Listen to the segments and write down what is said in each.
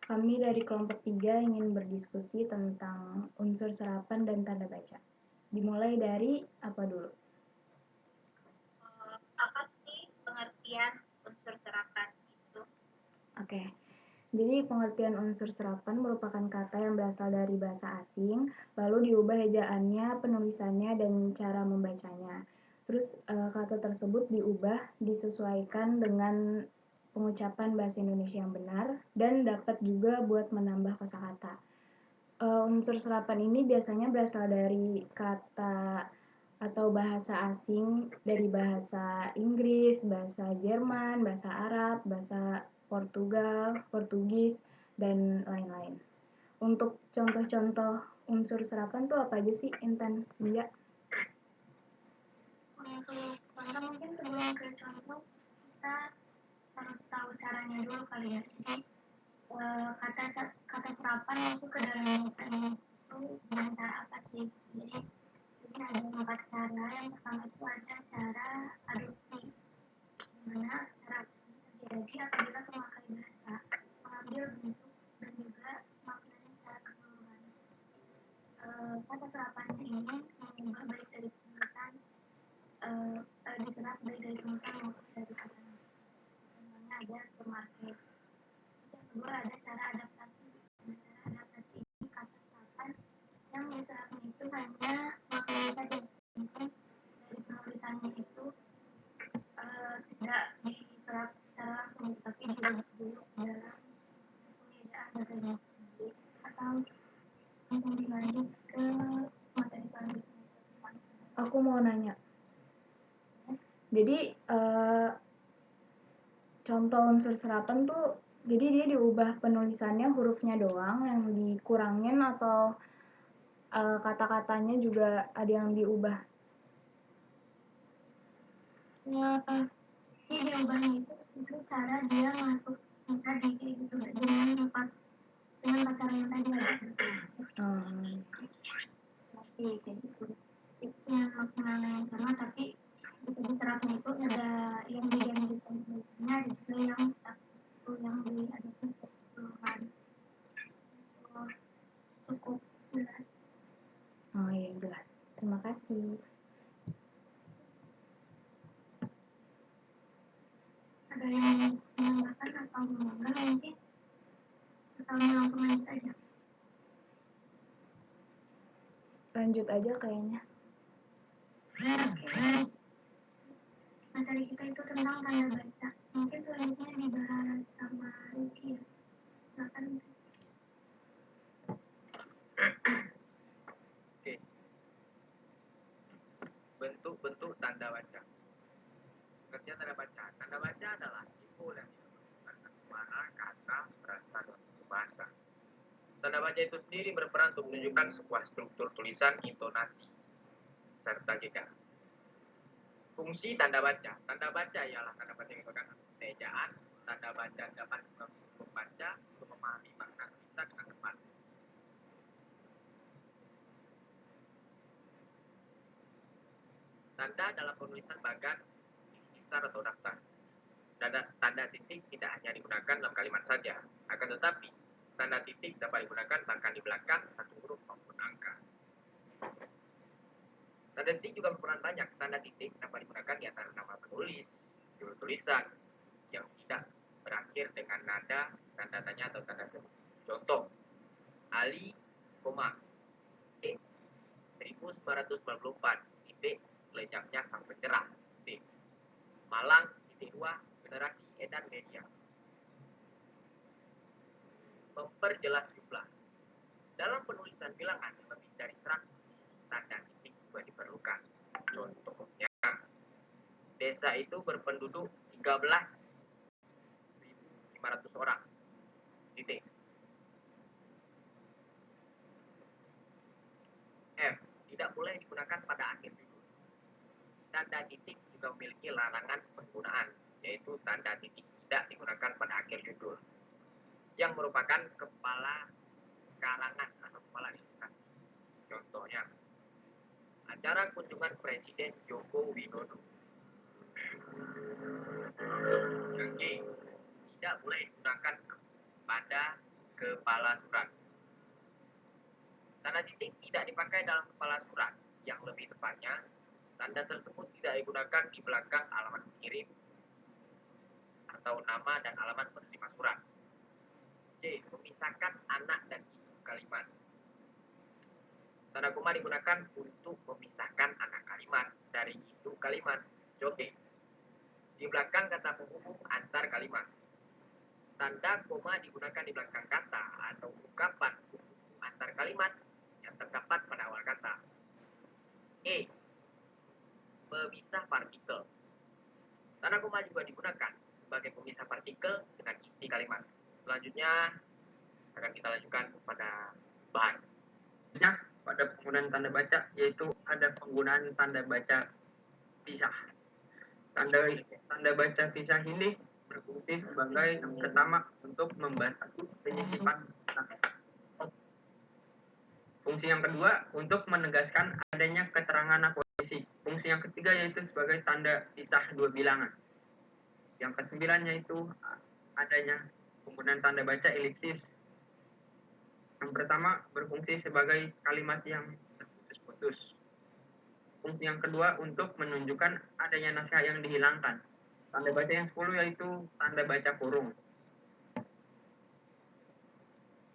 Kami dari kelompok 3 ingin berdiskusi tentang unsur serapan dan tanda baca. Dimulai dari apa dulu? Apa sih pengertian unsur serapan itu? Oke. Jadi pengertian unsur serapan merupakan kata yang berasal dari bahasa asing, lalu diubah ejaannya, penulisannya, dan cara membacanya. Terus kata tersebut diubah disesuaikan dengan pengucapan bahasa Indonesia yang benar dan dapat juga buat menambah kosakata. Unsur serapan ini biasanya berasal dari kata atau bahasa asing dari bahasa Inggris, bahasa Jerman, bahasa Arab, bahasa Portugal, Portugis, dan lain-lain. Untuk contoh-contoh unsur serapan tuh apa aja sih, Intan? Dia? Untuk contoh mungkin sebelum ke contoh kita harus tahu caranya dulu kali ya. Jadi kata serapan masuk ke dalam ilmu itu dengan cara apa sih? Jadi ada 4 cara. Yang pertama itu ada cara adopsi, di mana cara terjadi apabila pemakai bahasa mengambil bentuk dan juga maknanya secara keseluruhan. Kata serapan ini mengubah baik dari penulisan diserap baik dari penulisan maupun dari kata. Contohnya ada supermarket. Yang kedua ada cara adaptasi. Cara adaptasi ini kata serapan yang diserapnya itu hanya maknanya saja, mungkin dari penulisannya itu tidak diserap secara langsung, tapi dibentuk dulu dalam pengedaan bahasa Inggris atau langsung dilanjut ke materi selanjutnya. Aku mau nanya. Jadi contoh unsur serapan tuh jadi dia diubah penulisannya hurufnya doang yang dikurangin atau kata-katanya juga ada yang diubah? Jadi diubahnya itu cara dia masuk tadi kayak gitu dengan empat cara yang tadi ada. Tapi kayak gitu. Yang maknanya yang sama tapi diterapnya itu ada yang diganti penulisannya, ada juga yang itu yang diadopsi keseluruhan. Cukup jelas. Oh iya jelas. Terima kasih. Ada yang menambahkan atau menambah mungkin atau langsung lanjut aja. Lanjut aja kayaknya. Materi kita itu tentang tanda baca. Mungkin selanjutnya dibahas sama Ruki ya. Silakan. Oke. Bentuk-bentuk tanda baca. Pengertian tanda baca. Tanda baca adalah simbol yang menunjukkan suara, kata, frasa, dan bahasa. Tanda baca itu sendiri berperan untuk menunjukkan sebuah struktur tulisan, intonasi, serta jeda. Fungsi tanda baca. Tanda baca ialah tanda baca yang merupakan ejaan. Tanda baca dapat membaca untuk memahami makna tulisan dengan tepat. Tanda dalam penulisan bagan besar atau daftar. Tanda titik tidak hanya digunakan dalam kalimat saja, akan tetapi tanda titik dapat digunakan bahkan di belakang satu huruf maupun angka. Tanda titik juga berperan banyak. Tanda titik dapat digunakan di antara nama penulis, judul tulisan yang tidak berakhir dengan nada, tanda tanya atau tanda sebut. Contoh, Ali, titik 1994, titik lejaknya sang pencerah, titik. Malang, titik 2, generasi edan media. Memperjelas jumlah. Dalam penulisan bilangan lebih dari 100, tanda titik juga diperlukan. Contohnya, desa itu berpenduduk 13.500 orang. Titik. F. Tidak boleh digunakan pada akhir judul. Tanda titik juga memiliki larangan penggunaan, yaitu tanda titik tidak digunakan pada akhir judul, yang merupakan kepala karangan atau kepala ilustrasi. Contohnya, acara kunjungan Presiden Joko Widodo. Yang G. Tidak boleh digunakan pada kepala surat. Tanda titik tidak dipakai dalam kepala surat. Yang lebih tepatnya, tanda tersebut tidak digunakan di belakang alamat pengirim atau nama dan alamat penerima surat. C. Memisahkan anak dan ibu kalimat. Tanda koma digunakan untuk memisahkan anak kalimat dari ibu kalimat. Contoh, di belakang kata penghubung antar kalimat. Tanda koma digunakan di belakang kata atau ungkapan antar kalimat yang terdapat pada awal kata. E. Pemisah partikel. Tanda koma juga digunakan sebagai pemisah partikel dengan inti kalimat. Selanjutnya akan kita lanjutkan pada bahan. Pada penggunaan tanda baca, yaitu ada penggunaan tanda baca pisah. Tanda baca pisah ini berfungsi sebagai yang pertama untuk membantu penyisipan naskah. Fungsi yang kedua untuk menegaskan adanya keterangan aposisi. Fungsi yang ketiga yaitu sebagai tanda pisah dua bilangan. Yang kesembilan yaitu adanya penggunaan tanda baca elipsis. Yang pertama berfungsi sebagai kalimat yang terputus-putus. Fungsi yang kedua untuk menunjukkan adanya naskah yang dihilangkan. Tanda baca yang 10 yaitu tanda baca kurung.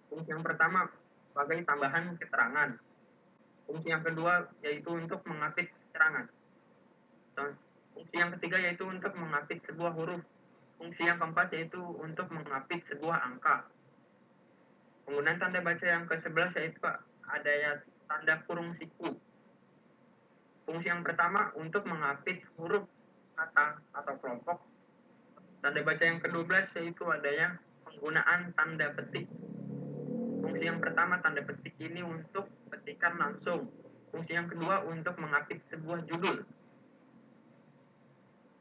Fungsi yang pertama sebagai tambahan keterangan. Fungsi yang kedua yaitu untuk mengapit keterangan. Fungsi yang ketiga yaitu untuk mengapit sebuah huruf. Fungsi yang keempat yaitu untuk mengapit sebuah angka. Penggunaan tanda baca yang ke-11 yaitu adanya tanda kurung siku. Fungsi yang pertama untuk mengapit huruf, kata, atau kelompok. Tanda baca yang ke-12 yaitu adanya penggunaan tanda petik. Fungsi yang pertama tanda petik ini untuk petikan langsung. Fungsi yang kedua untuk mengapit sebuah judul.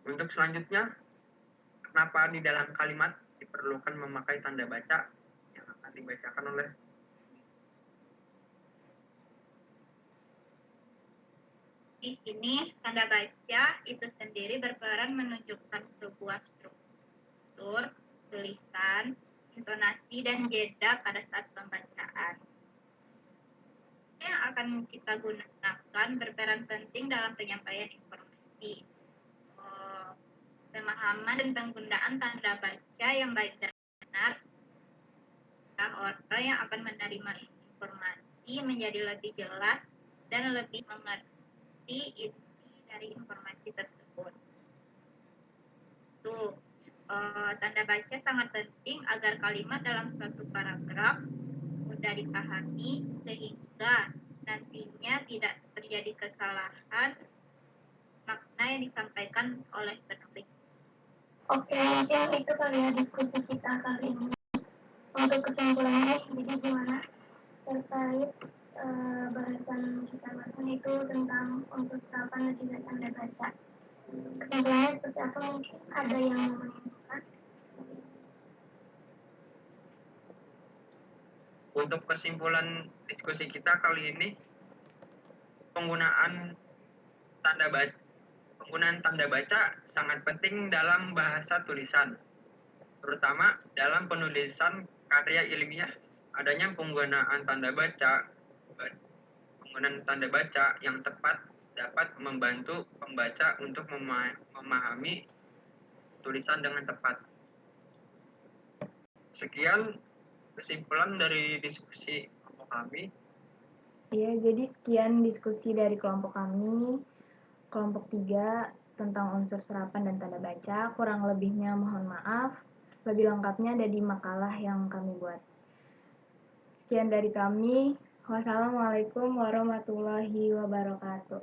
Untuk selanjutnya, kenapa di dalam kalimat diperlukan memakai tanda baca yang akan dibacakan oleh Di sini, tanda baca itu sendiri berperan menunjukkan sebuah struktur, tulisan, intonasi, dan jeda pada saat pembacaan. Yang akan kita gunakan berperan penting dalam penyampaian informasi. Pemahaman dan penggunaan tanda baca yang baik dan benar, orang yang akan menerima informasi menjadi lebih jelas dan lebih mengerti inti dari informasi tersebut. Tanda baca sangat penting agar kalimat dalam suatu paragraf mudah dipahami sehingga nantinya tidak terjadi kesalahan makna yang disampaikan oleh penulis. Oke, mungkin itu kali ya diskusi kita kali ini. Untuk kesimpulannya, jadi gimana terkait bahasan kita barusan itu tentang unsur serapan dan juga tanda baca. Kesimpulannya seperti apa? Mungkin ada yang mau menyimpulkan? Untuk kesimpulan diskusi kita kali ini, penggunaan tanda baca sangat penting dalam bahasa tulisan, terutama dalam penulisan karya ilmiah. Adanya penggunaan tanda baca yang tepat dapat membantu pembaca untuk memahami tulisan dengan tepat. Sekian kesimpulan dari diskusi kami. Ya, jadi sekian diskusi dari kelompok kami, kelompok 3 tentang unsur serapan dan tanda baca. Kurang lebihnya mohon maaf. Lebih lengkapnya ada di makalah yang kami buat. Sekian dari kami. Wassalamualaikum warahmatullahi wabarakatuh.